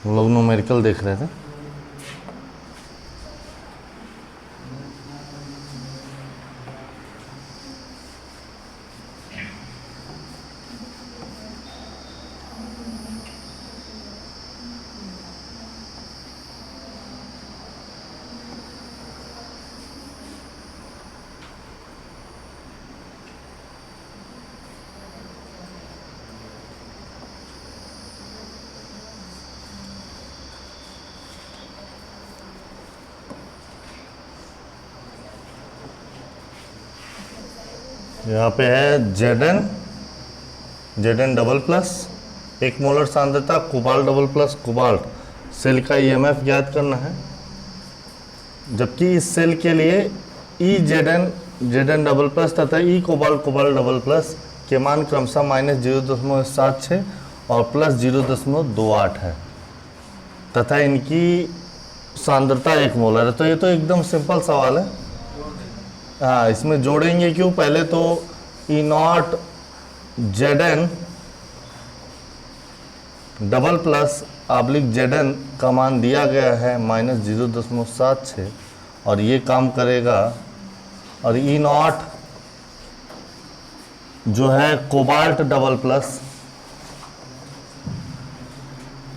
हम लोग न्यूमेरिकल देख रहे थे। यहाँ पे है Z N double plus 1 molar सांद्रता, cobalt double plus cobalt cell का ईएमएफ ज्ञात करना है। जबकि इस सेल के लिए E Z N double plus तथा ई कोबाल्ट डबल प्लस के मान क्रमशः -0.76 और +0.28 है तथा इनकी सांद्रता 1 मोलर है। तो ये तो एकदम सिंपल सवाल है। हाँ, इसमें जोड़ेंगे क्यों? पहले तो E not Z N double plus oblique Z N का मान दिया गया है -0.76 और ये काम करेगा। और ई नॉट जो है cobalt double plus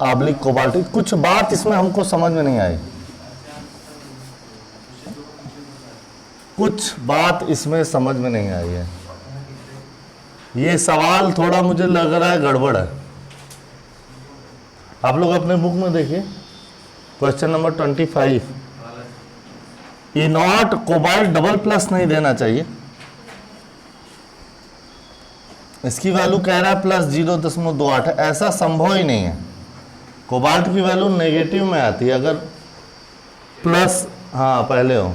oblique cobalt, कुछ बात इसमें हमको समझ में नहीं आई। कुछ बात इसमें समझ में नहीं आई है। ये सवाल थोड़ा मुझे लग रहा है गड़बड़ है। आप लोग अपने बुक में देखिए question number 25। E not cobalt double plus नहीं देना चाहिए। इसकी वैल्यू कह रहा है +0.28 है। ऐसा संभव ही नहीं है। कोबाल्ट की वैल्यू नेगेटिव में आती है। अगर प्लस, हाँ पहले हो,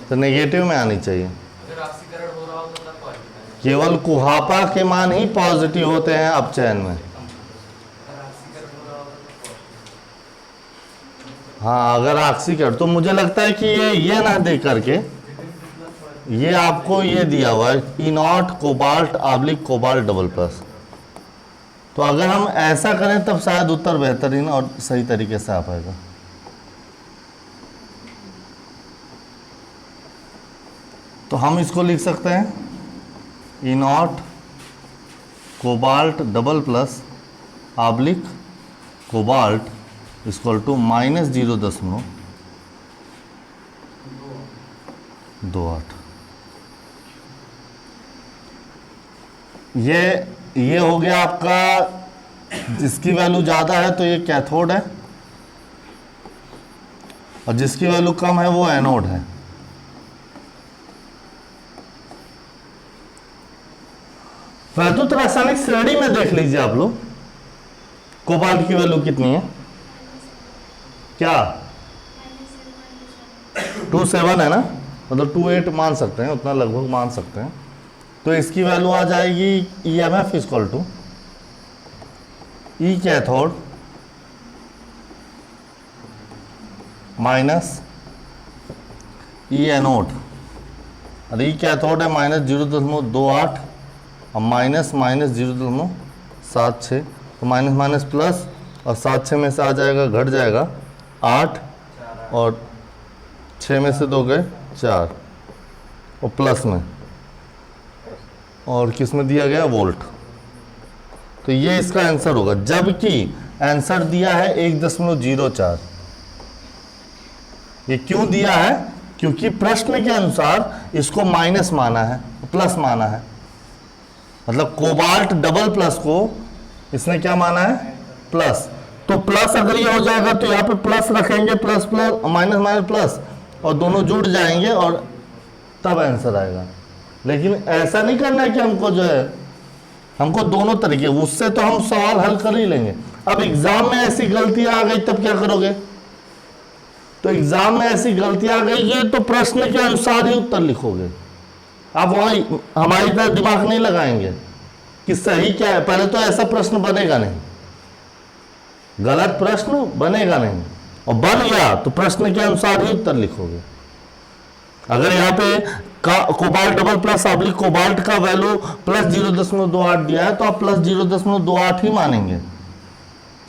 तो नेगेटिव में आनी चाहिए। केवल कुहापा के मान ही पॉजिटिव होते हैं अपचयन में। हाँ, अगर ऑक्सीकरण, तो मुझे लगता है कि ये ना दे करके ये आपको ये दिया हुआ है E not cobalt oblique cobalt double plus. तो अगर हम ऐसा करें तब शायद उत्तर बेहतरीन और सही तरीके से आ पाएगा। तो हम इसको लिख सकते हैं E not cobalt double plus oblique cobalt equal to -0.28। ये हो गया आपका। जिसकी वैल्यू ज़्यादा है तो ये कैथोड है और जिसकी वैल्यू कम है वो एनोड है। वैद्युत रासायनिक श्रेणी में देख लीजिए आप लोग, कोबाल्ट की वैल्यू कितनी है? क्या 27 है ना, मतलब 28 मान सकते हैं, उतना लगभग मान सकते हैं। तो इसकी वैल्यू आ जाएगी EMF equal to E cathode minus E anode. और ई कैथोड है -0.28 और --0.76। तो माइनस माइनस प्लस और 7 6 में से आ जाएगा, घट जाएगा 8 और 6 में से 2 गए 4 और प्लस में और किस में दिया गया वोल्ट। तो ये इसका आंसर होगा। जबकि आंसर दिया है 1.04। ये क्यों दिया है? क्योंकि प्रश्न के अनुसार इसको माइनस माना है, प्लस माना है। मतलब कोबाल्ट डबल प्लस को इसने क्या माना है? प्लस। तो प्लस अगर ये हो जाएगा तो यहाँ पे प्लस रखेंगे, plus plus minus minus plus और दोनों जुड़ जाएंगे और तब आंसर आएगा। लेकिन ऐसा नहीं करना है कि हमको जो है, हमको दोनों तरीके, उससे तो हम सवाल हल कर ही लेंगे। अब एग्जाम में ऐसी गलतियां आ गई तब क्या करोगे? तो एग्जाम में ऐसी गलतियां आ गई है तो प्रश्न के अनुसार ही उत्तर लिखोगे। आप वहां हमारी तरह दिमाग नहीं लगाएंगे कि सही क्या है। पहले तो ऐसा प्रश्न बनेगा नहीं, गलत प्रश्न बनेगा नहीं, और बन गया तो प्रश्न के अनुसार ही उत्तर लिखोगे। अगर यहाँ पे का cobalt double plus oblique cobalt का वैल्यू प्लस 0.28 दिया है, तो आप प्लस 0.28 ही मानेंगे।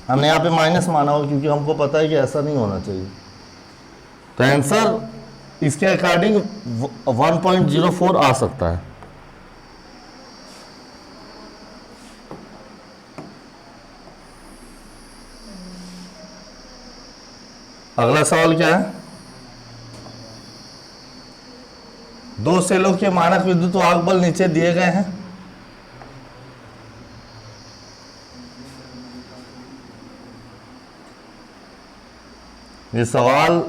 हमने यहाँ पे माइनस माना हो क्योंकि हमको पता है कि ऐसा नहीं होना चाहिए। तो आंसर इसके अकॉर्डिंग 1.04 आ सकता है। अगला सवाल क्या है? दो सेलों के मानक विद्युत वाहक बल नीचे दिए गए हैं। ये सवाल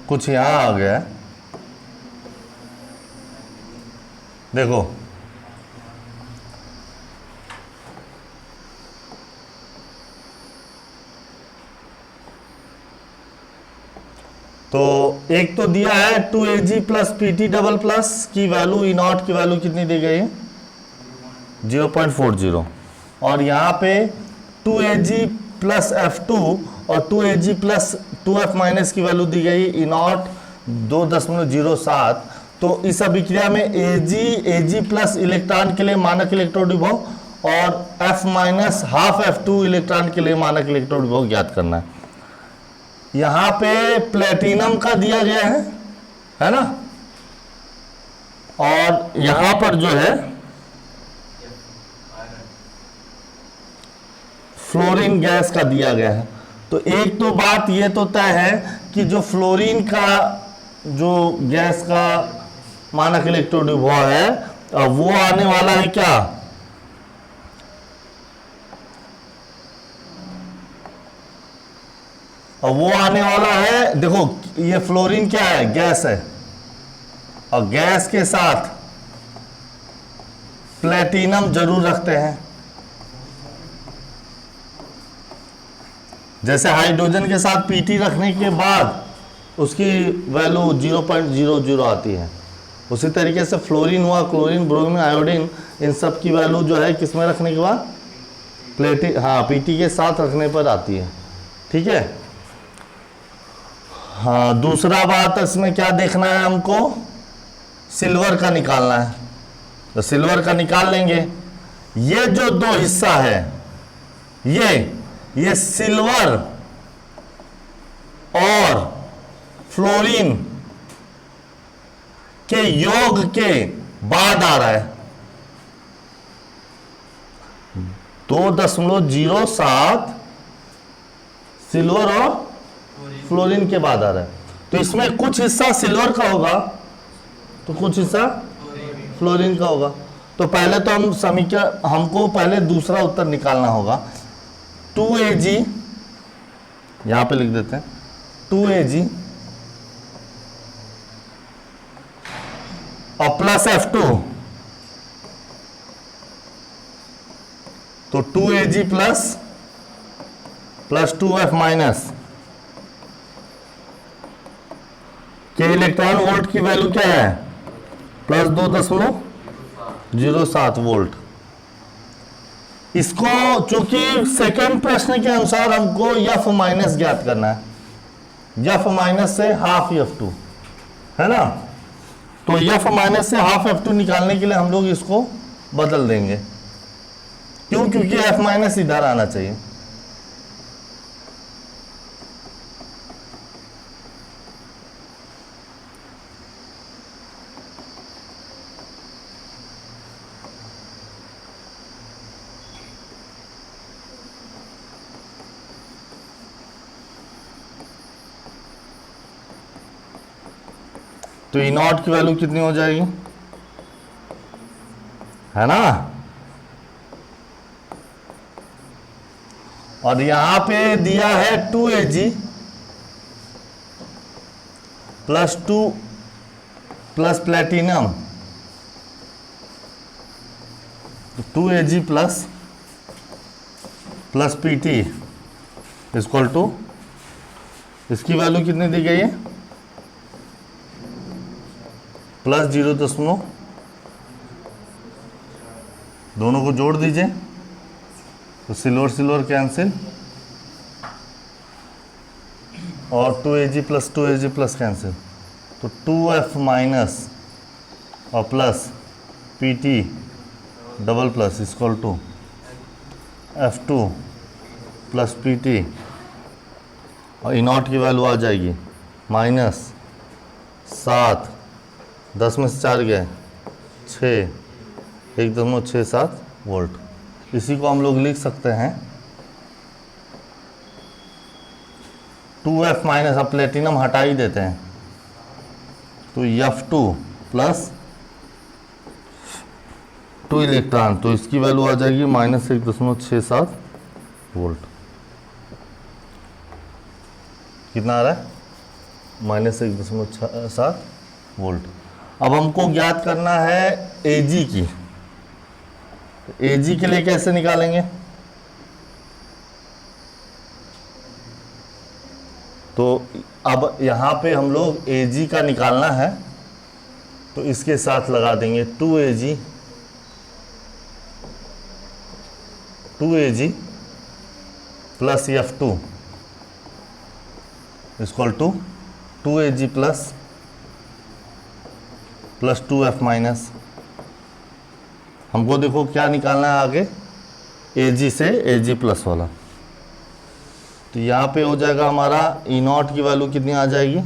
कुछ यहां आ गया है, देखो। तो एक तो दिया है 2Ag plus PT double plus की वैल्यू ई नॉट की वैल्यू कितनी दी गई है? 0.40। और यहाँ पे 2Ag प्लस F2 और 2Ag प्लस 2F माइनस की वैल्यू दी गई ई नॉट 2.07। तो इस अभिक्रिया में Ag प्लस इलेक्ट्रॉन के लिए मानक इलेक्ट्रॉन विभव और F minus half F2 electron के लिए मानक इलेक्ट्रॉन विभव ज्ञात करना है। यहां पे प्लेटिनम का दिया गया है ना, और यहां पर जो है फ्लोरीन गैस का दिया गया है। तो एक तो बात ये तो तय है कि जो फ्लोरीन का जो गैस का मानक इलेक्ट्रॉन विभव है वो आने वाला है क्या? और वो आने वाला है, देखो ये फ्लोरीन क्या है? गैस है, और गैस के साथ प्लेटिनम जरूर रखते हैं। जैसे हाइड्रोजन के साथ Pt रखने के बाद उसकी वैल्यू 0.00 आती है, उसी तरीके से फ्लोरीन हुआ, क्लोरीन, ब्रोमीन, आयोडीन, इन सब की वैल्यू जो है किसमें रखने के बाद? Pt के साथ रखने पर आती है। ठीक है। हाँ, दूसरा बात इसमें क्या देखना है हमको? सिल्वर का निकालना है। तो सिल्वर का निकाल लेंगे। ये जो दो हिस्सा है, ये सिल्वर और फ्लोरीन के योग के बाद आ रहा है। 2.07 सिल्वर और फ्लोरीन के बाद आ रहा है। तो इसमें कुछ हिस्सा सिल्वर का होगा तो कुछ हिस्सा फ्लोरीन का होगा। तो पहले तो हम समीकरण, हमको पहले दूसरा उत्तर निकालना होगा। 2Ag यहां पे लिख देते हैं, 2Ag और प्लस F2, तो 2Ag प्लस 2F माइनस के इलेक्ट्रॉन वोल्ट की वैल्यू क्या है? Plus 2.07 volt. इसको चूंकि सेकंड प्रश्न के अनुसार हमको F माइनस ज्ञात करना है, F माइनस से हाफ F2 है ना। तो F माइनस से हाफ F2 निकालने के लिए हम लोग इसको बदल देंगे। क्यों? क्योंकि F माइनस इधर आना चाहिए। तो ई नॉट की वैल्यू कितनी हो जाएगी? है ना। और यहां पे दिया है 2Ag plus 2 plus platinum, 2Ag plus Pt equal to, इसकी वैल्यू कितनी दी गई है? प्लस 0. दोनों को जोड़ दीजिए तो सिल्वर सिल्वर कैंसिल, और 2Ag प्लस कैंसिल, तो 2F माइनस और plus P T double plus equal to F2 plus P T, और ई नॉट की वैल्यू आ जाएगी -7, 10 में से 4 गए 6, 1.67 वोल्ट। इसी को हम लोग लिख सकते हैं 2F माइनस, अब प्लेटिनम हटा ही देते हैं, तो F2 प्लस 2 इलेक्ट्रॉन, तो इसकी वैल्यू आ जाएगी -1.67 वोल्ट। कितना आ रहा है? -1.67 वोल्ट। अब हमको ज्ञात करना है एजी की। एजी के लिए कैसे निकालेंगे? तो अब यहाँ पे हम लोग एजी का निकालना है, तो इसके साथ लगा देंगे 2AG plus F2 equal to 2AG plus 2F minus. हमको देखो क्या निकालना है आगे, AG से AG प्लस वाला। तो यहाँ पे हो जाएगा हमारा ई नॉट की वैल्यू कितनी आ जाएगी,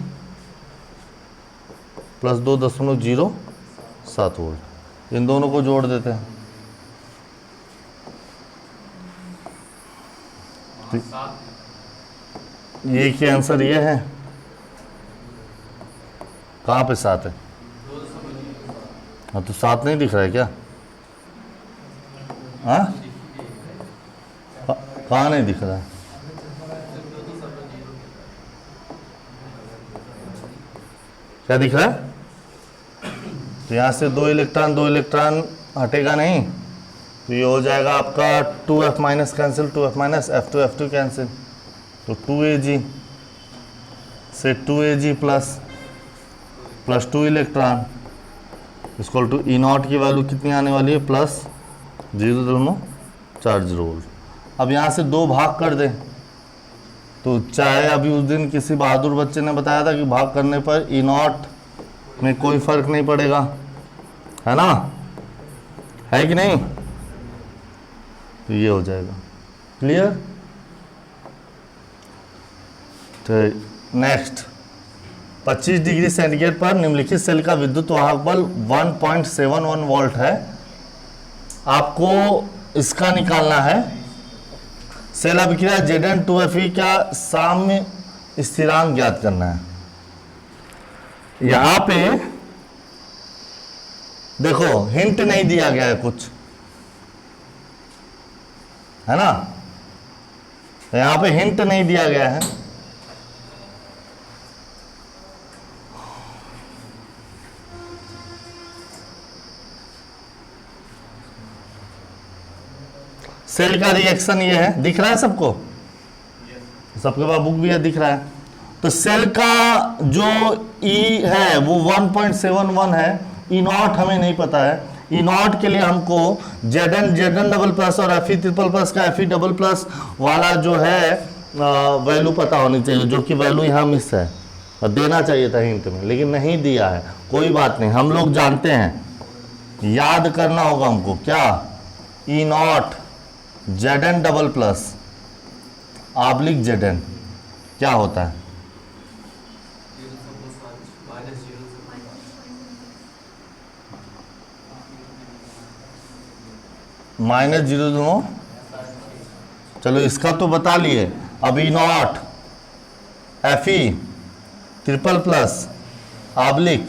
प्लस 2.07 वोल्ट। इन दोनों को जोड़ देते हैं, तो ये क्या आंसर ये है? कहाँ पे 7 है? हाँ, तो 7 नहीं दिख रहा है क्या? हाँ, कहाँ नहीं दिख रहा है? क्या दिख रहा है? तो यहाँ से 2 इलेक्ट्रॉन हटेगा नहीं, तो ये हो जाएगा आपका 2F minus cancel, 2F minus F2 cancel, तो 2AG से 2AG plus 2 electron equal to E naught की वैल्यू कितनी आने वाली है, प्लस 0.40 वोल्ट। अब यहाँ से 2 भाग कर दें, तो चाहे अभी उस दिन किसी बहादुर बच्चे ने बताया था कि भाग करने पर ई नॉट में कोई फर्क नहीं पड़ेगा, है ना, है कि नहीं? तो ये हो जाएगा क्लियर। तो नेक्स्ट 25 डिग्री सेंटीग्रेड पर निम्नलिखित सेल का विद्युत वाहक बल 1.71 वोल्ट है। आपको इसका निकालना है सेल अभिक्रिया Zn2Fe का साम्य स्थिरांक ज्ञात करना है। यहां पे देखो हिंट नहीं दिया गया है कुछ, है ना, यहां पे हिंट नहीं दिया गया है। सेल का रिएक्शन ये है, दिख रहा है सबको? सबके पास बुक भी है, दिख रहा है। तो सेल का जो E है वो 1.71 है, ई नॉट हमें नहीं पता है। ई नॉट के लिए हमको Zn डबल प्लस और Fe ट्रिपल प्लस का Fe डबल प्लस वाला जो है वैल्यू पता होनी चाहिए, जो कि वैल्यू यहाँ मिस है, और देना चाहिए था हिंट में, लेकिन नहीं दिया है। कोई बात नहीं, हम लोग जानते हैं, याद करना होगा हमको क्या, E not Zn double plus oblique Zn क्या होता है, -0, चलो इसका तो बता लिए। अब E not Fe triple plus oblique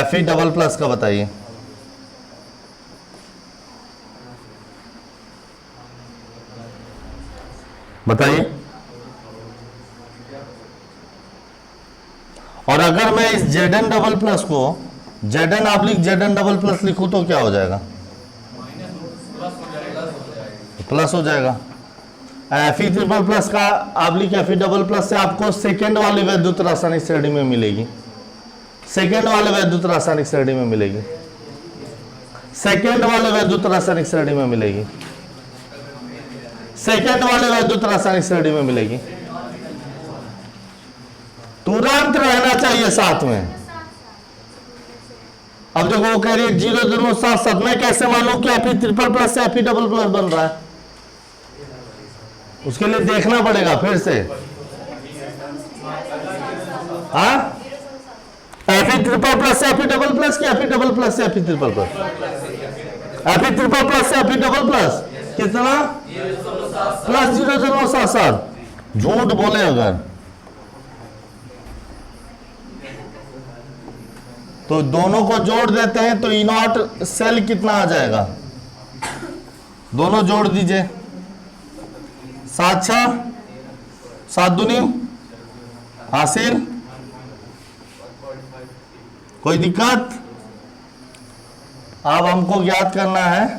Fe double plus का बताइए। बताइए। और अगर मैं इस Zn डबल प्लस को Zn oblique Zn double plus लिखूं तो क्या हो जाएगा, प्लस हो जाएगा। Fe ट्रिपल प्लस का आब्लिक Fe डबल प्लस से आपको सेकेंड वाली वैद्युत रासायनिक श्रेणी में मिलेगी, सेकेंड वाले वैद्युत रासायनिक श्रेणी में मिलेगी, सेकेंड वाले वैद्युत रासायनिक श्रेणी में मिलेगी, सेकेंड वाले वैद्युत रासायनिक श्रेणी में मिलेगी। तुरंत रहना चाहिए साथ में। अब देखो वो कह रही है 0.77, मैं कैसे मानूं कि एफी ट्रिपल प्लस से एफी डबल प्लस बन रहा है? उसके लिए देखना पड़ेगा फिर से। हाँ, एफी ट्रिपल प्लस से एफी डबल प्लस कि एफी डबल प्लस से एफी ट्रिपल प्लस? एफी ट्रिपल प्लस से एफी डबल प्लस कितना? प्लस 0.77। झूठ बोले अगर तो दोनों को जोड़ देते हैं तो ई नॉट सेल कितना आ जाएगा? दोनों जोड़ दीजिए। 7 6 7 दूनी हासिल। कोई दिक्कत? अब हमको ज्ञात करना है,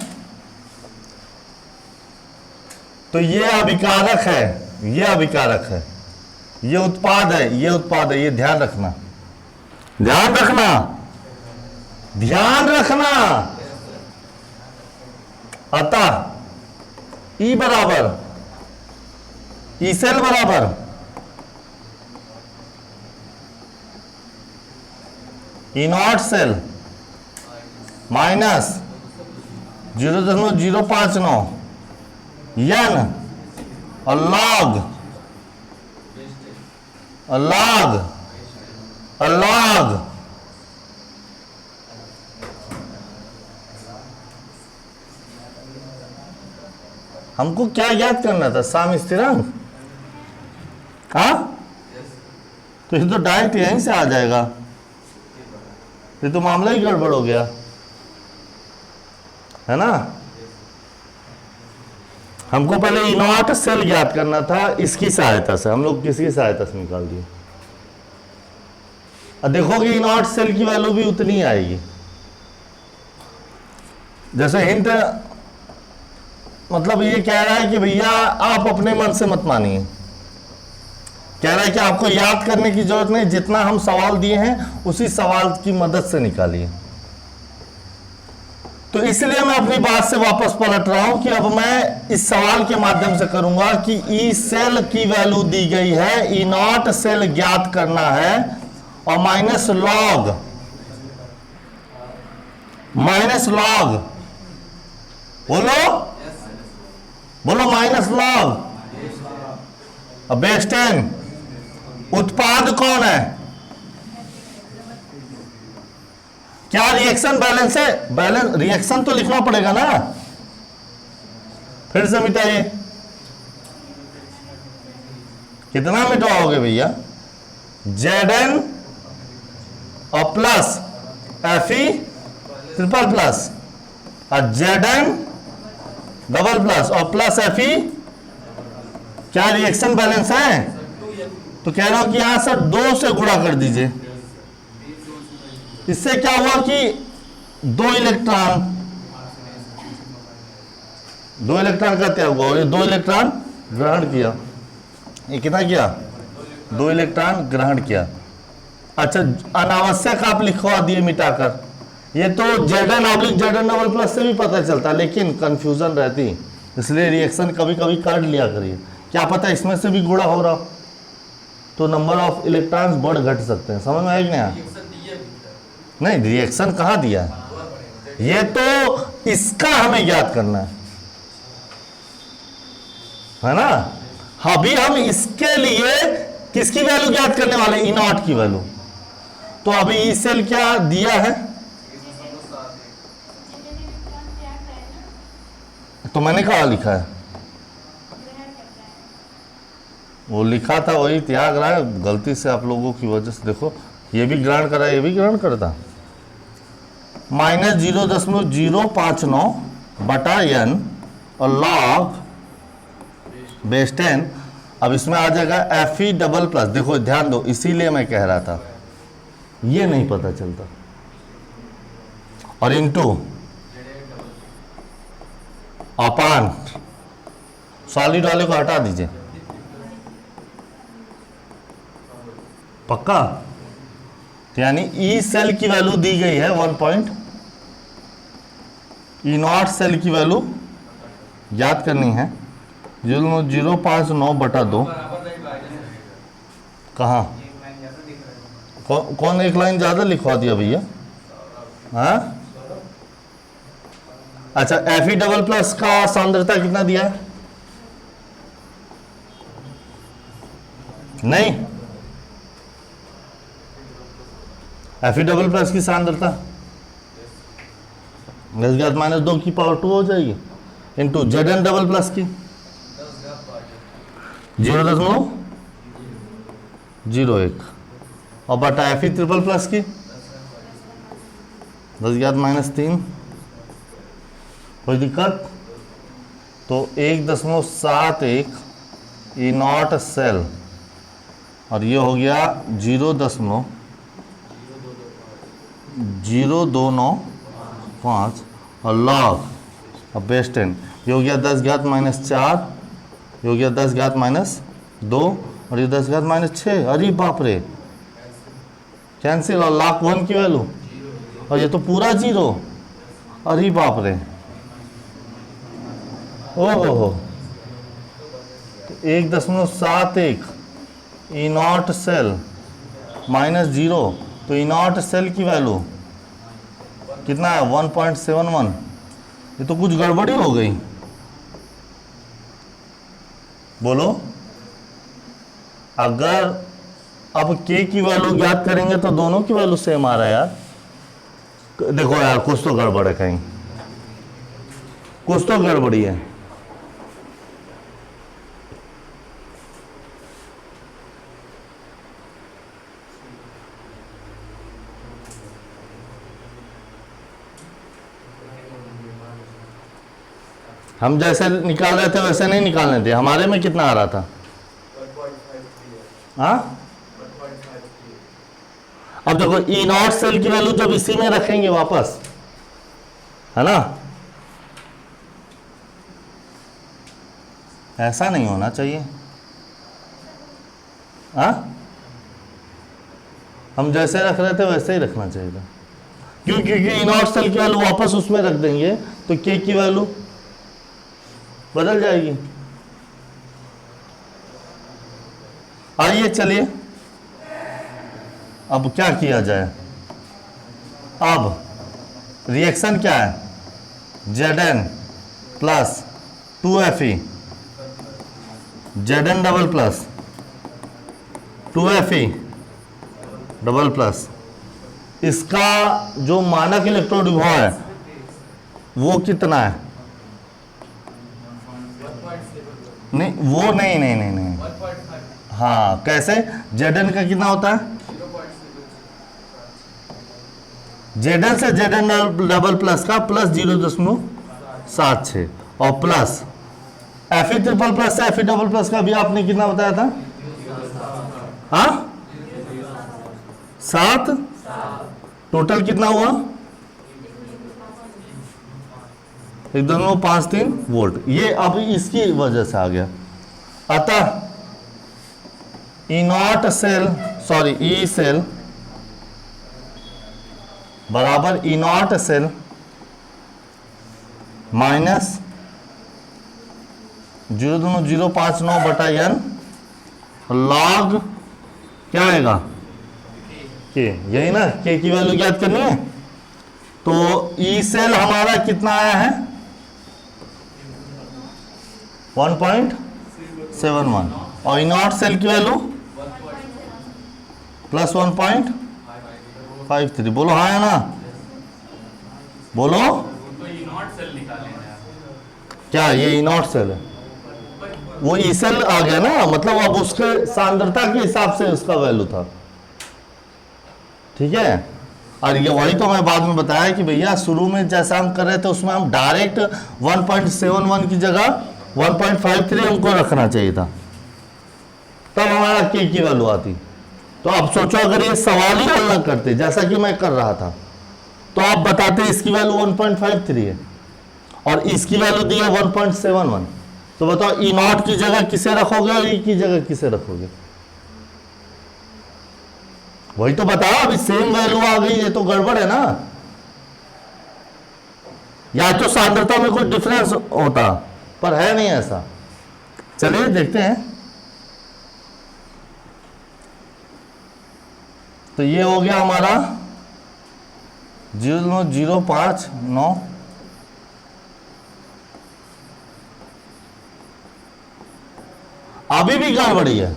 तो ये अभिकारक है, ये अभिकारक है, ये उत्पाद है, ये उत्पाद है, ये ध्यान रखना, ध्यान रखना, ध्यान रखना। अतः ई बराबर ई सेल बराबर E not cell minus 0.059 n log हमको क्या याद करना था? साम स्थिरांक। हाँ, तो ये तो डायरेक्ट यहीं से आ जाएगा, ये तो मामला ही गड़बड़ हो गया है ना। हमको पहले ई नॉट सेल ज्ञात करना था, इसकी सहायता से हम लोग किसकी सहायता से निकाल दिए। अब देखोगे ई नॉट सेल की वैल्यू भी उतनी ही आएगी। जैसे हिंट मतलब ये कह रहा है कि भैया आप अपने मन से मत मानिए, कह रहा है कि आपको याद करने की जरूरत नहीं, जितना हम सवाल दिए हैं उसी सवाल की मदद से निकालिए। तो इसलिए मैं अपनी बात से वापस पलट रहा हूं कि अब मैं इस सवाल के माध्यम से करूंगा कि ई सेल की वैल्यू दी गई है, ई नॉट सेल ज्ञात करना है और माइनस लॉग बोलो माइनस लॉग। अब बेस 10 उत्पाद कौन है? क्या रिएक्शन बैलेंस है? बैलेंस रिएक्शन तो लिखना पड़ेगा ना, फिर से मिटाइए। कितना मिटाओगे भैया? Zn और प्लस Fe ट्रिपल प्लस और Zn डबल प्लस और प्लस Fe। क्या रिएक्शन बैलेंस है? तो कह रहा हूं कि यहां से 2 से गुणा कर दीजिए। इससे क्या हुआ कि 2 इलेक्ट्रॉन का क्या हुआ? ये 2 इलेक्ट्रॉन ग्रहण किया। ये कितना किया? 2 इलेक्ट्रॉन ग्रहण किया। अच्छा, अनावश्यक आप लिखवा दिए मिटाकर। ये तो Zn oblique Zn double plus से भी पता चलता, लेकिन कंफ्यूजन रहती, इसलिए रिएक्शन कभी कभी कर लिया करिए। क्या पता इसमें से भी गुणा हो रहा, तो नंबर ऑफ इलेक्ट्रॉन्स बढ़ घट सकते हैं। समझ में आएगा नहीं? नहीं, रिएक्शन कहाँ दिया है, ये तो इसका हमें ज्ञात करना है ना। अभी हम इसके लिए किसकी वैल्यू ज्ञात करने वाले? ई नॉट की वैल्यू। तो अभी ई सेल क्या दिया है? तो मैंने कहा लिखा है, वो लिखा था वही त्याग रहा है, गलती से आप लोगों की वजह से। देखो ये भी ग्रहण करा, ये भी ग्रहण करता। माइनस 0.059 बटा n और लॉग बेस 10। अब इसमें आ जाएगा Fe डबल प्लस। देखो ध्यान दो, इसीलिए मैं कह रहा था ये नहीं पता चलता। और इनटू अपान सॉलिड वाले को हटा दीजिए, पक्का। यानी ई सेल की वैल्यू दी गई है 1 पॉइंट, ई नॉट सेल की वैल्यू याद करनी है 0.059 बटा 2। कहाँ कौन एक लाइन ज्यादा लिखवा दिया भैया? हाँ अच्छा, Fe डबल प्लस का सांद्रता कितना दिया है? नहीं, Fe डबल प्लस की सांद्रता 10⁻² की पावर 2 हो जाएगी इंटू Zn डबल प्लस की 0.01 और बटा Fe ट्रिपल प्लस की 10⁻³ कोई दिक्कत? तो 1.71 E0 सेल और ये हो गया 0.0295 और लॉग और बेस 10 ये हो गया 10⁻⁴, ये हो गया 10⁻² और ये 10⁻�6। अरे बाप रे, कैंसिल और log 1 की वैल्यू और ये तो पूरा 0। अरे बाप रे, ओहो हो, 1.71 E0 सेल -0, तो E0 सेल की वैल्यू कितना है? 1.71। ये तो कुछ गड़बड़ी हो गई। बोलो, अगर अब K की वैल्यू ज्ञात करेंगे तो दोनों की वैल्यू सेम आ रहा है यार। देखो यार, कुछ तो गड़बड़ है, कहीं कुछ तो गड़बड़ी है। हम जैसे निकाल रहे थे वैसे नहीं निकालने थे। हमारे में कितना आ रहा था? हाँ, अब देखो E0 सेल की वैल्यू जब इसी में रखेंगे वापस, है ना, ऐसा नहीं होना चाहिए। हाँ, हम जैसे रख रहे थे वैसे ही रखना चाहिए था। क्यों? क्योंकि E0 सेल की वैल्यू वापस उसमें रख देंगे तो K की वैल्यू बदल जाएगी। आइए चलिए, अब क्या किया जाए? अब रिएक्शन क्या है? Zn plus 2Fe, Zn double plus 2Fe double plus, इसका जो मानक इलेक्ट्रॉन विभव है वो कितना है? नहीं, वो नहीं। हाँ, कैसे? Zn का कितना होता है? Zn से Zn डबल प्लस का प्लस 0.76 और प्लस Fe ट्रिपल प्लस से Fe डबल प्लस का भी आपने कितना बताया था? हाँ, 7। टोटल कितना हुआ? 1.53 वोल्ट। ये अब इसकी वजह से आ गया। अतः E0 cell, sorry E cell बराबर E0 सेल माइनस 0.059 बटा n लॉग क्या आएगा? K। यही ना, K की वैल्यू ज्ञात करनी है। तो E सेल हमारा कितना आया है? 1.71 और E0 सेल की वैल्यू प्लस 1.53। बोलो हाँ है ना? बोलो, क्या ये E0 सेल है? वो E सेल आ गया ना, मतलब अब उसके सांद्रता के हिसाब से उसका वैल्यू था। ठीक है, और ये वही तो मैं बाद में बताया कि भैया शुरू में जैसा हम कर रहे थे उसमें हम डायरेक्ट 1.71 की जगह 1.53 हमको रखना चाहिए था, तब हमारा K की वैल्यू आती। तो अब सोचो अगर ये सवाल ही हल न करते जैसा कि मैं कर रहा था, तो आप बताते इसकी वैल्यू 1.53 है और इसकी वैल्यू दी है 1.71, तो बताओ E0 की जगह किसे रखोगे और E की जगह किसे रखोगे? वही तो बताओ, अभी सेम वैल्यू आ गई, ये तो गड़बड़ है ना। या तो सांद्रता में कुछ डिफरेंस होता, पर है नहीं ऐसा। चलिए देखते हैं। तो ये हो गया हमारा 0.059 अभी भी गड़बड़ी है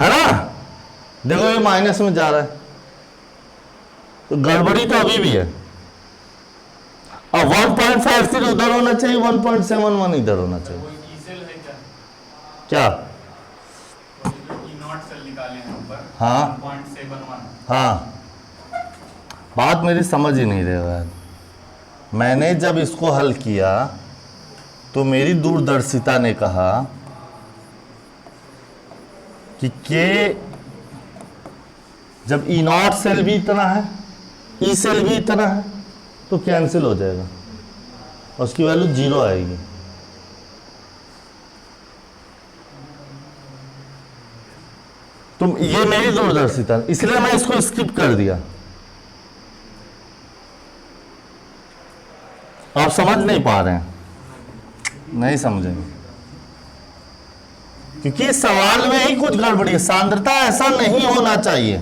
ना? देखो ये माइनस में जा रहा है, तो गड़बड़ी तो अभी भी है। अब 1.53 उधर होना चाहिए, 1.71 इधर होना चाहिए। क्या? हाँ हाँ, बात मेरी समझ ही नहीं रहे यार। मैंने जब इसको हल किया तो मेरी दूरदर्शिता ने कहा कि के जब ई नॉट सेल भी इतना है, ई सेल भी इतना है, तो कैंसिल हो जाएगा और उसकी वैल्यू 0 आएगी। तुम ये मेरी दूरदर्शिता, इसलिए मैं इसको स्किप कर दिया। आप समझ नहीं पा रहे हैं, नहीं समझेंगे, क्योंकि सवाल में ही कुछ गड़बड़ी है। सांद्रता ऐसा नहीं होना चाहिए।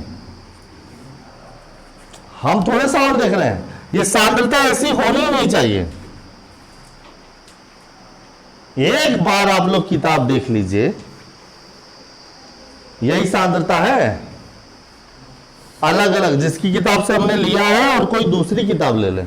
हम थोड़े सवाल देख रहे हैं, ये सांद्रता ऐसी होनी ही नहीं चाहिए। एक बार आप लोग किताब देख लीजिए, यही सांद्रता है। अलग अलग जिसकी किताब से हमने लिया है और कोई दूसरी किताब ले ले,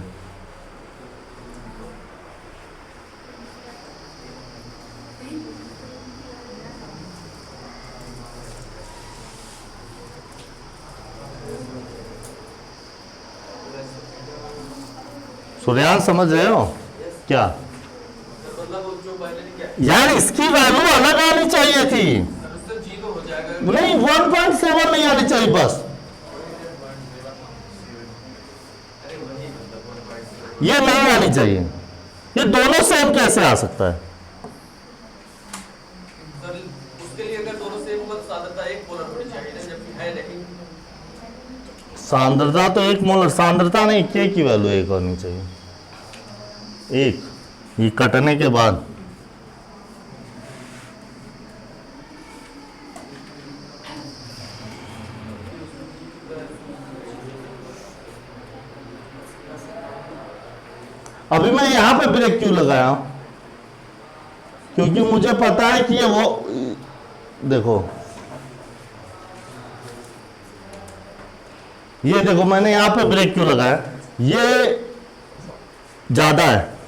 सूर्यान समझ रहे हो क्या? यार इसकी वैल्यू अलग आनी चाहिए थी। नहीं, 1.7 नहीं आनी चाहिए बस। ये नहीं आनी चाहिए। ये दोनों सेम कैसे आ सकता है? उसके लिए अगर दोनों सेम होगा तो सांद्रता एक मोलर होनी चाहिए, जबकि है नहीं। सांद्रता तो एक मोलर, सांद्रता नहीं, के की वैल्यू एक होनी चाहिए। एक ये कटने के बाद अभी मैं यहां पे ब्रेक क्यों लगाया हूं? क्योंकि मुझे पता है कि ये वो, देखो ये देखो मैंने यहां पे ब्रेक क्यों लगाया। ये ज्यादा है,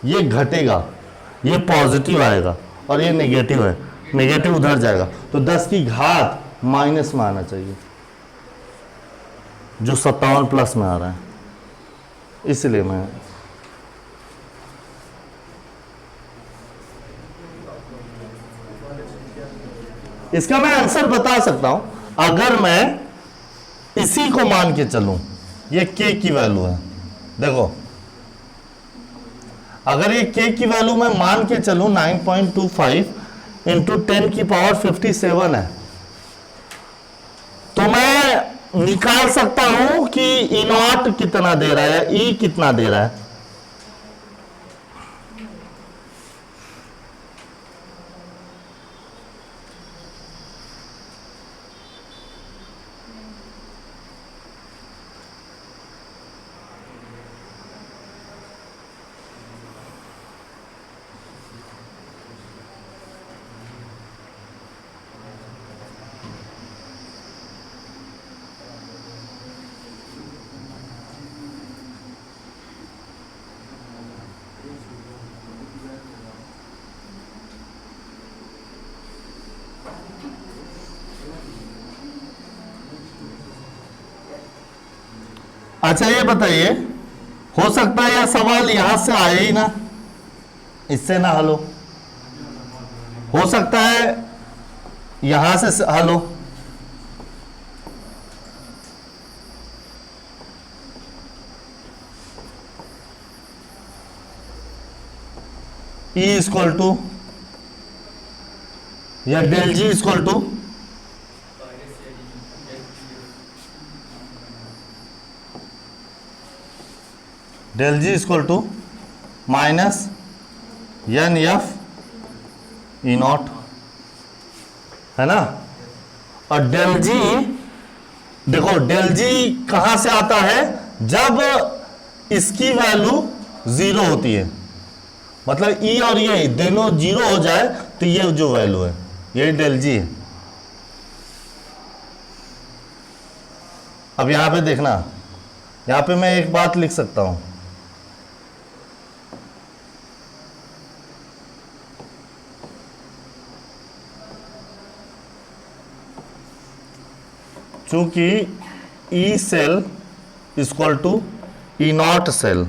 ये घटेगा, ये पॉजिटिव आएगा और ये नेगेटिव है, नेगेटिव उधर जाएगा, तो 10 की घात माइनस में आना चाहिए, जो 57 प्लस में आ रहा है। इसलिए मैं इसका मैं आंसर बता सकता हूं अगर मैं इसी को मान के चलूं। ये के की वैल्यू है, देखो अगर ये के की वैल्यू मैं मान के चलूं 9.25 इंटू 10 की पावर 57 है, तो मैं निकाल सकता हूं कि ई नॉट कितना दे रहा है, ई कितना दे रहा है। अच्छा ये बताइए, हो सकता है यह सवाल यहां से आए ही ना, इससे ना हल हो सकता है यहां से हल हो। ई इक्वल टू या del G equal to del G equal to minus N F E naught, है ना। और डेल जी देखो डेल जी कहां से आता है, जब इसकी वैल्यू 0 होती है, मतलब ई और ये दोनों 0 हो जाए तो ये जो वैल्यू है यही डेल जी है। अब यहां पे देखना, यहां पे मैं एक बात लिख सकता हूं, चूंकि E cell equal to E not cell,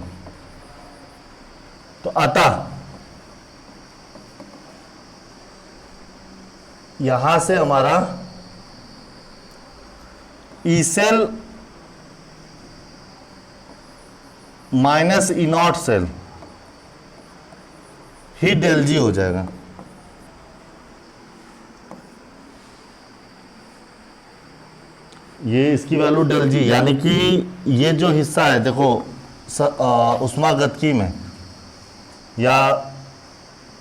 तो अतः यहां से हमारा E cell minus E not cell ही डेल जी हो जाएगा। ये इसकी वैल्यू डेल जी, यानी कि ये जो हिस्सा है देखो उष्मागतिकी में, या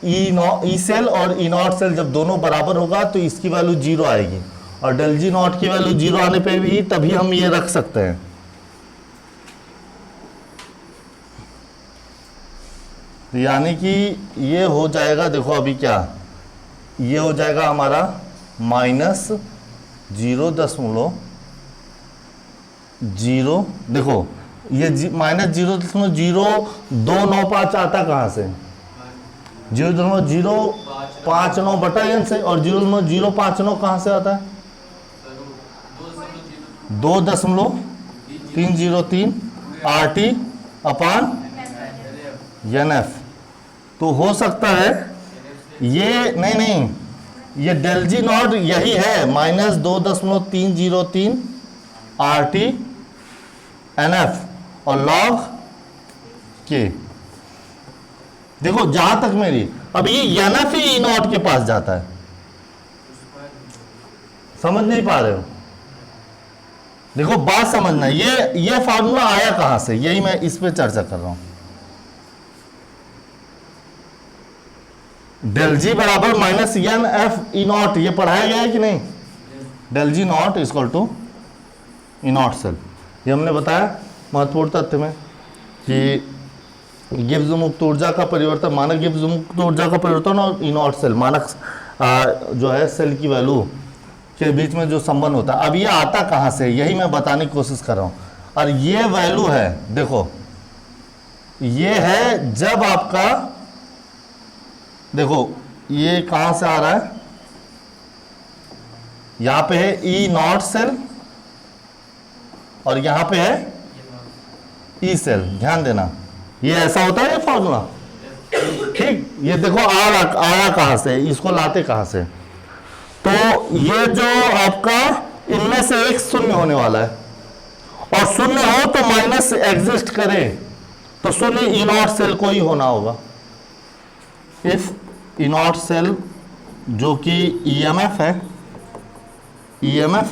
ई सेल और ई नॉट सेल जब दोनों बराबर होगा तो इसकी वैल्यू 0 आएगी, और डेल जी नॉट की वैल्यू 0 आने पे भी तभी हम ये रख सकते हैं। यानी कि ये हो जाएगा, देखो अभी क्या, ये हो जाएगा हमारा -0.0, देखो ये -0.0295 आता कहाँ से, 0.059 बटा n से, और 0.059 कहाँ से आता है, 2.303 RT अपान NF। तो हो सकता है ये नहीं, ये डेल जी नॉट यही है, -2.303 RT NF और log K। देखो जहां तक मेरी, अब ये NF ही E नॉट के पास जाता है, समझ नहीं पा रहे हो, देखो बात समझना, ये फार्मूला आया कहां से, यही मैं इस पे चर्चा कर रहा हूं। डेल जी बराबर -NF ई नॉट, ये पढ़ाया गया है कि नहीं, del G naught equal to E not cell, ये हमने बताया महत्वपूर्ण तथ्य में कि गिब्स मुक्त ऊर्जा का परिवर्तन, मानक गिब्स मुक्त ऊर्जा का परिवर्तन और ई नॉट सेल मानक जो है सेल की वैल्यू के बीच में जो संबंध होता है। अब ये आता कहाँ से, यही मैं बताने की कोशिश कर रहा हूँ। और ये वैल्यू है, देखो ये है जब आपका, देखो ये कहाँ से आ रहा है, यहाँ पे है ई नॉट सेल और यहाँ पे है ई सेल, ध्यान देना ये ऐसा होता है ये फॉर्मूला, ठीक। ये देखो आया कहाँ से, इसको लाते कहाँ से, तो ये जो आपका इनमें से एक शून्य होने वाला है, और शून्य हो तो माइनस एग्जिस्ट करे, तो शून्य ई नॉट सेल को ही होना होगा। इफ ई नॉट सेल जो कि ईएमएफ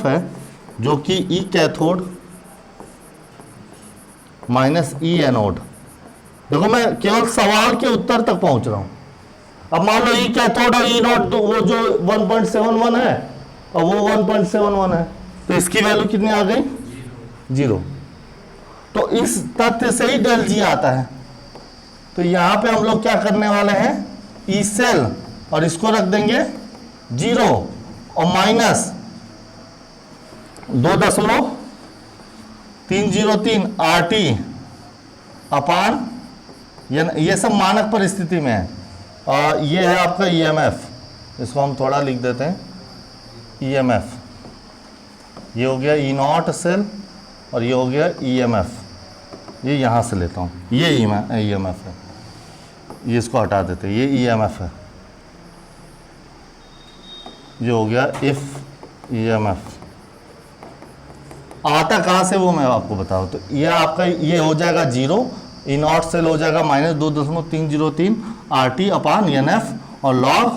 है जो कि ई कैथोड माइनस ई एनोड, देखो मैं केवल सवाल के उत्तर तक पहुंच रहा हूं। अब मान लो ई कैथोड और ई नॉट, वो जो 1.71 है और वो 1.71 है, तो इसकी वैल्यू कितनी आ गई, 0। तो इस तथ्य से ही डेल जी आता है। तो यहां पे हम लोग क्या करने वाले हैं, ई सेल और इसको रख देंगे 0 और माइनस 2.303 RT अपान, ये सब मानक परिस्थिति में है, और ये है आपका ईएमएफ, इसको हम थोड़ा लिख देते हैं ईएमएफ, ये हो गया ई नॉट सेल और ये हो गया ईएमएफ, ये यहाँ से लेता हूँ, ये ईएमएफ है, ये इसको हटा देते हैं, ये ईएमएफ है, ये हो गया इफ ईएमएफ। आता कहाँ से वो मैं आपको बताऊँ, तो ये आपका ये हो जाएगा 0, ई नॉट सेल हो जाएगा -2.303 RT अपान NF और log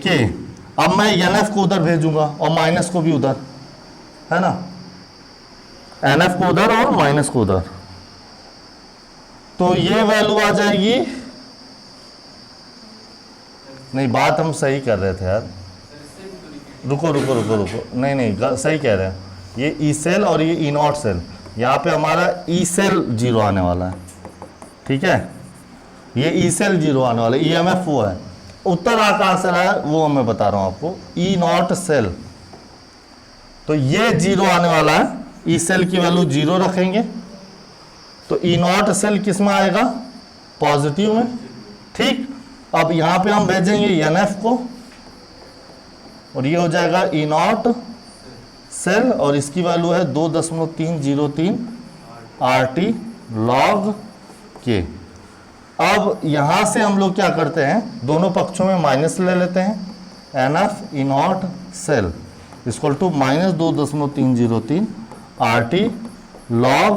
K। अब मैं NF को उधर भेजूंगा और माइनस को भी उधर, है ना, NF को उधर और माइनस को उधर, तो ये वैल्यू आ जाएगी, नहीं बात हम सही कर रहे थे यार, रुको, नहीं सही कह रहे हैं, ये ई सेल और ये ई नॉट सेल, यहाँ पे हमारा ई सेल 0 आने वाला है, ठीक है, ये ई सेल 0 आने वाला है, ईएमएफ वो है। उत्तर आ कहाँ से रहा है वो मैं बता रहा हूँ आपको, ई नॉट सेल, तो ये 0 आने वाला है, ई सेल की वैल्यू 0 रखेंगे, तो ई नॉट सेल किस में आएगा, पॉजिटिव में, ठीक। अब यहाँ पे हम भेजेंगे एनएफ को, और ये हो जाएगा ई नॉट सेल, और इसकी वैल्यू है 2.303 RT log K। अब यहाँ से हम लोग क्या करते हैं, दोनों पक्षों में माइनस ले लेते हैं, NF E not cell equal to -2.303 RT log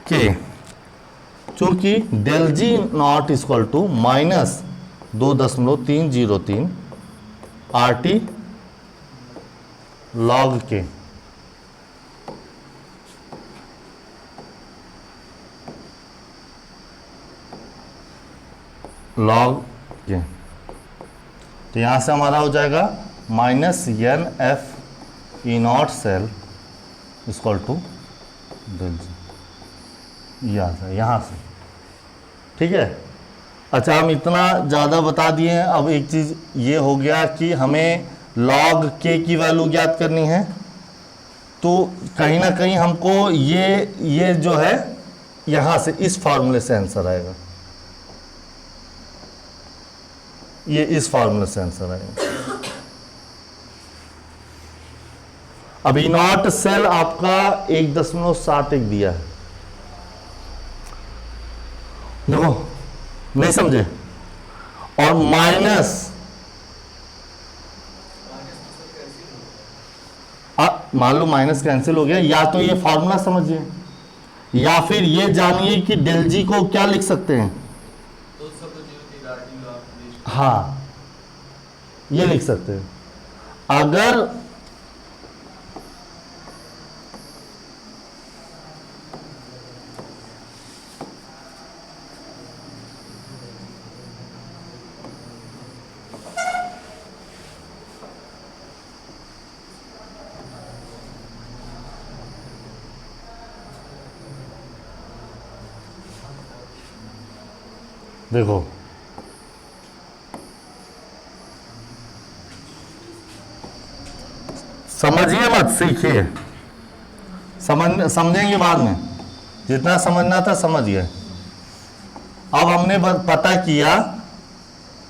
K, चूंकि del G naught equal to -2.303 RT log K। log K, तो यहां से हमारा हो जाएगा -NF E not cell equal to del G, यहाँ से, ठीक है। अच्छा, हम इतना ज़्यादा बता दिए हैं। अब एक चीज़ ये हो गया कि हमें log K की वैल्यू ज्ञात करनी है, तो कहीं ना कहीं हमको ये जो है यहाँ से इस फार्मूले से आंसर आएगा, ये इस फार्मूले से आंसर आएगा। अब ई नॉट सेल आपका 1.71 दिया है, देखो नहीं समझे, और माइनस मान लो माइनस कैंसिल हो गया, या तो ये फॉर्मूला समझिए या फिर ये जानिए कि डेल जी को क्या लिख सकते हैं, हाँ ये लिख सकते हैं। अगर देखो समझिए मत सीखिए, समझेंगे बाद में, जितना समझना था समझिए। अब हमने पता किया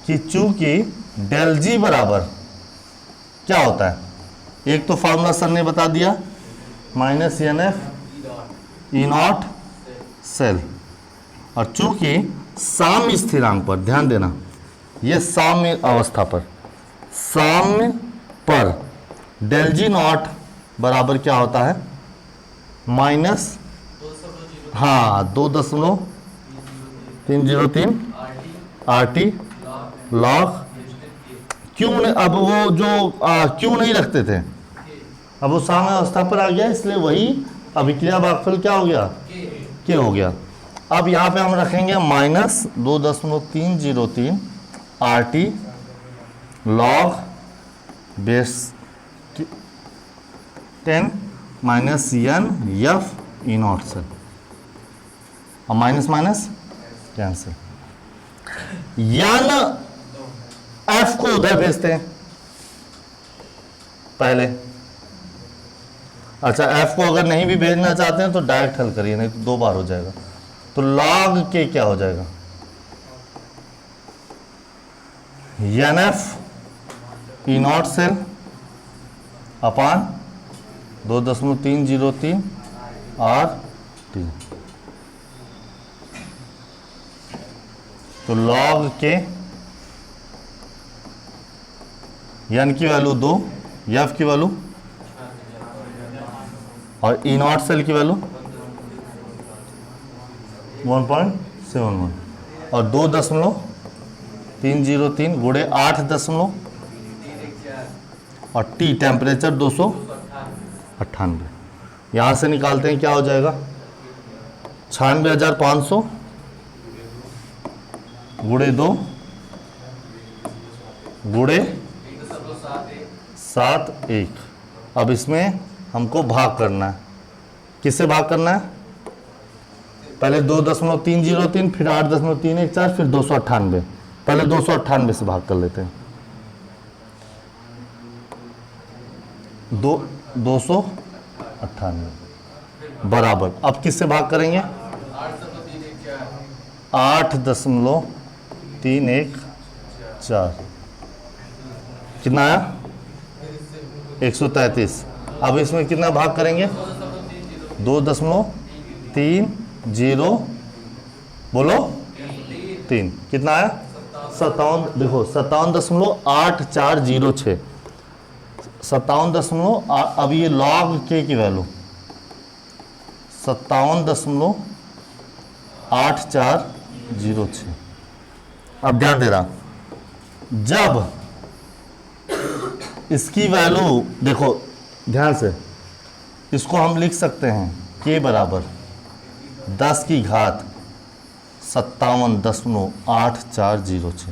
कि चूंकि डेल जी बराबर क्या होता है, एक तो फॉर्मूला सर ने बता दिया, -NF ई नॉट सेल, और चूंकि साम्य स्थिरांक पर ध्यान देना, ये साम्य अवस्था पर, साम्य पर डेल जी नॉट बराबर क्या होता है, -2.303 RT log। क्यों अब वो जो क्यों नहीं रखते थे, अब वो साम्य अवस्था पर आ गया, इसलिए वही अभिक्रिया भागफल क्या हो गया, के हो गया। अब यहाँ पे हम रखेंगे -2.303 RT log base 10 -NF E not cell, और माइनस माइनस कैंसिल, एफ को उधर भेजते हैं पहले। अच्छा, एफ को अगर नहीं भी भेजना चाहते हैं तो डायरेक्ट हल करिए, नहीं तो 2 बार हो जाएगा। तो log के क्या हो जाएगा, NF E not cell upon 2.303 RT, तो log के n की वैल्यू 2, एफ की वैल्यू और ई नॉट सेल की वैल्यू 1.71, और 2.303 गुणे 8 और टी टेम्परेचर 298, यहाँ से निकालते हैं क्या हो जाएगा, 96,500 गुणे 2 गुणे 7,1। अब इसमें हमको भाग करना है। किससे भाग करना है? पहले 2.303, फिर 8.314, फिर 298। पहले 298 से भाग कर लेते हैं। 298 बराबर, अब किससे भाग करेंगे? 8.314। कितना आया? 133। अब इसमें कितना भाग करेंगे? 2.30, बोलो 3, कितना आया? 57। देखो 57.8406, 57. अब ये लॉग के की वैल्यू 57.8406। अब ध्यान दे रहा, जब इसकी वैल्यू देखो ध्यान से, इसको हम लिख सकते हैं के बराबर 10 की घात 57.8406।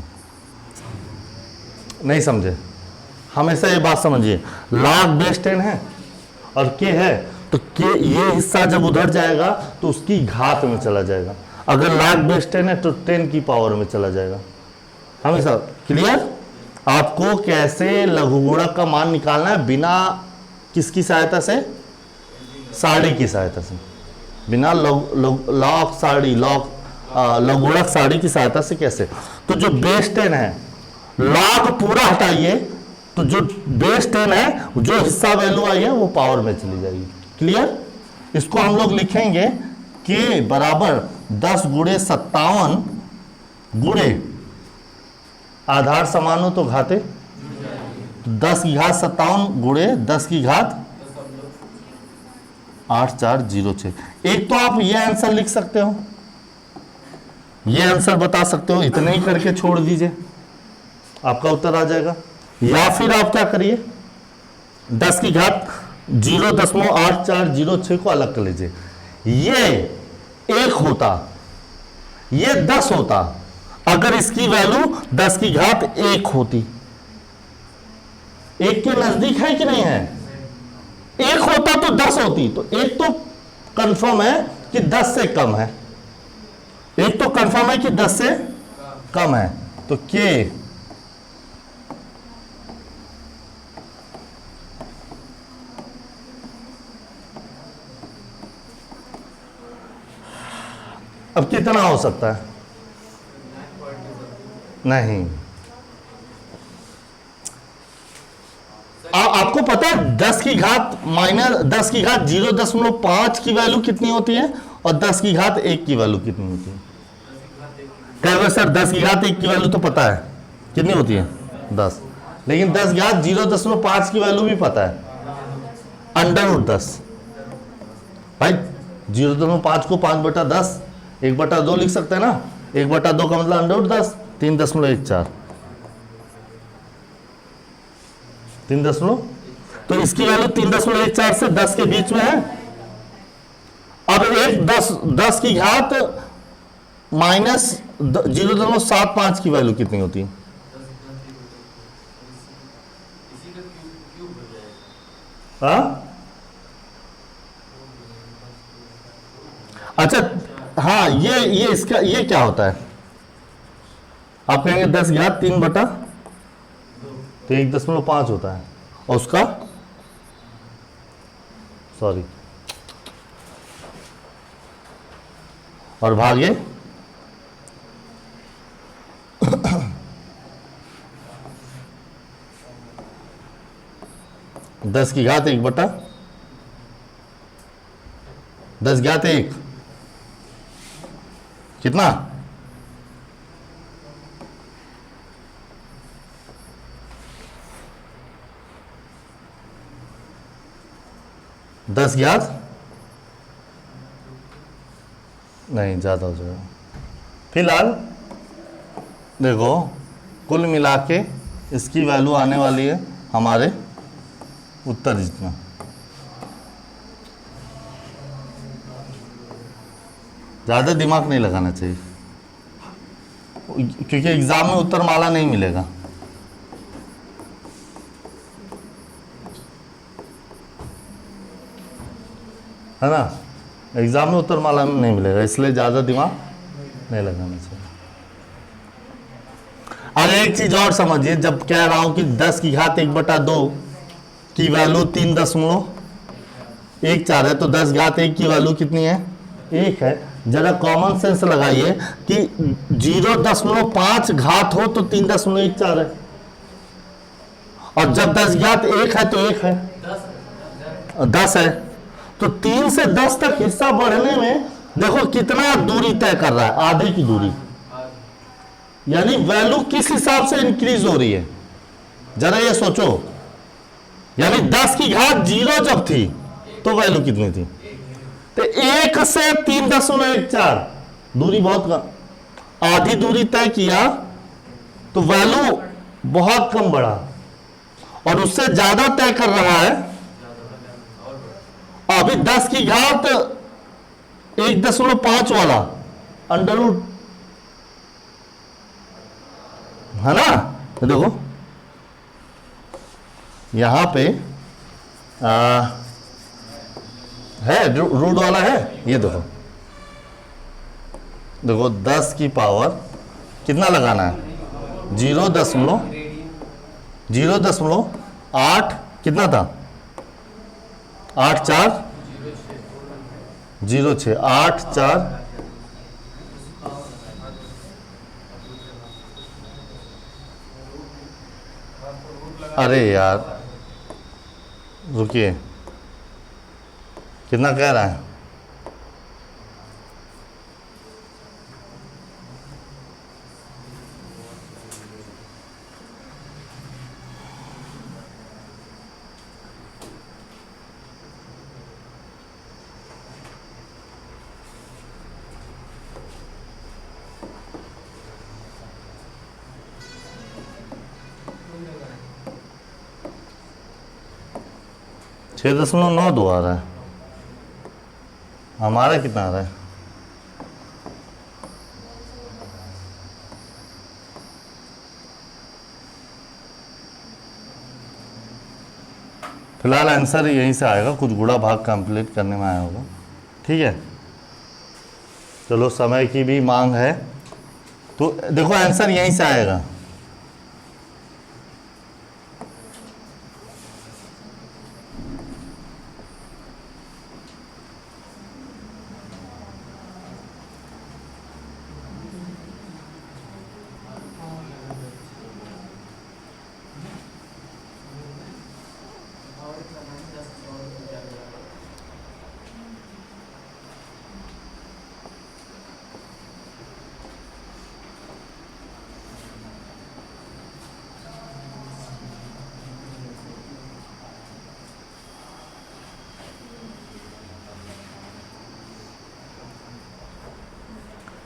नहीं समझे? हमेशा ये बात समझिए, log बेस 10 है और के है, तो के ये हिस्सा जब उधर जाएगा तो उसकी घात में चला जाएगा। अगर log बेस 10 है तो 10 की पावर में चला जाएगा। हमेशा क्लियर? आपको कैसे लघुगुणक का मान निकालना है बिना किसकी सहायता से? साड़ी की सहायता से, बिना लघुगुणक साड़ी की सहायता से। कैसे? तो जो बेस 10 है, लॉग पूरा हटाइए तो जो बेस 10 है, जो हिस्सा वैल्यू आई है वो पावर में चली जाएगी। क्लियर? इसको हम लोग लिखेंगे के बराबर 10 गुणे 57 गुणे आधार समान हो तो घाते, 10 की घात 57 गुणे 10 की घात 8406। एक तो आप ये आंसर लिख सकते हो, ये आंसर बता सकते हो, इतने ही करके छोड़ दीजिए, आपका उत्तर आ जाएगा। या फिर आप क्या करिए, 10 की घात 0.8406 को अलग कर लीजिए। ये 1 होता, ये 10 होता, अगर इसकी वैल्यू 10 की घात 1 होती। 1 के नजदीक है कि नहीं है? 1 होता तो 10 होती, तो 1 तो कंफर्म है कि 10 से कम है, 1 तो कंफर्म है कि 10 से कम है, तो के अब कितना हो सकता है? नहीं, आपको पता है 10 की घात माइनस 10 की घात 0.5 की वैल्यू कितनी होती है और 10 की घात 1 की वैल्यू कितनी होती है? कह सर 10 की घात 1 की वैल्यू तो पता है कितनी होती है? 10। लेकिन 10 की घात 0.5 की वैल्यू भी पता है, √10। भाई 0.5 को 5/10 1/2 लिख सकते हैं ना, 1/2 का मतलब √10, 3.14। 3 तो इसकी वैल्यू 3.14 से 10 के बीच में है। अब एक 10 की घात माइनस 0.75 की वैल्यू कितनी होती है? हाँ अच्छा, हाँ ये इसका ये क्या होता है? आप कहेंगे 10 की घात 3/, तो 1.5 होता है, और उसका सॉरी और भागे 10 की घात 1/, 10 की घात 1 कितना? 10 घात नहीं, ज़्यादा हो जाएगा। फिलहाल देखो कुल मिला के इसकी वैल्यू आने वाली है हमारे उत्तर जितना। ज़्यादा दिमाग नहीं लगाना चाहिए, क्योंकि एग्ज़ाम में उत्तर माला नहीं मिलेगा। है ना, एग्जाम में उत्तर माला में नहीं मिलेगा, इसलिए ज़्यादा दिमाग नहीं लगाना चाहिए। अब एक चीज और समझिए, जब कह रहा हूं कि 10 की घात 1/2 की वैल्यू 3.14 है, तो 10 घात 1 की वैल्यू कितनी है? 1 है। जरा कॉमन सेंस लगाइए कि 0.5 घात हो तो 3.14 है, और जब 10 घात 1 है तो 1 है, 10 है। तो 3 से 10 तक हिस्सा बढ़ने में देखो कितना दूरी तय कर रहा है, आधे की दूरी, यानी वैल्यू किस हिसाब से इंक्रीज हो रही है, जरा ये सोचो। यानी 10 की घात 0 जब थी तो वैल्यू कितनी थी? तो 1 से 3.14 दूरी बहुत कम, आधी दूरी तय किया तो वैल्यू बहुत कम बढ़ा, और उससे ज्यादा तय कर रहा है अभी 10 की घात 1.5 वाला अंडररूट, है ना। देखो यहां पे है रूट वाला है, ये देखो, देखो 10 की पावर कितना लगाना है? 0.8 कितना था? 8406 84। अरे यार रुकिए, कितना कह रहा है? छः 6.92 आ रहा है, हमारा कितना आ रहा है? फिलहाल आंसर यहीं से आएगा, कुछ गुणा भाग कंप्लीट करने में आया होगा, ठीक है। चलो समय की भी मांग है, तो देखो आंसर यहीं से आएगा।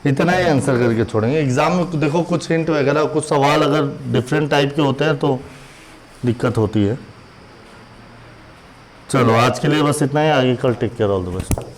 इतना ही आंसर करके छोड़ेंगे। एग्जाम में देखो कुछ हिंट वगैरह, कुछ सवाल अगर डिफरेंट टाइप के होते हैं तो दिक्कत होती है। चलो आज के लिए बस इतना ही, आगे कल take care, all the best.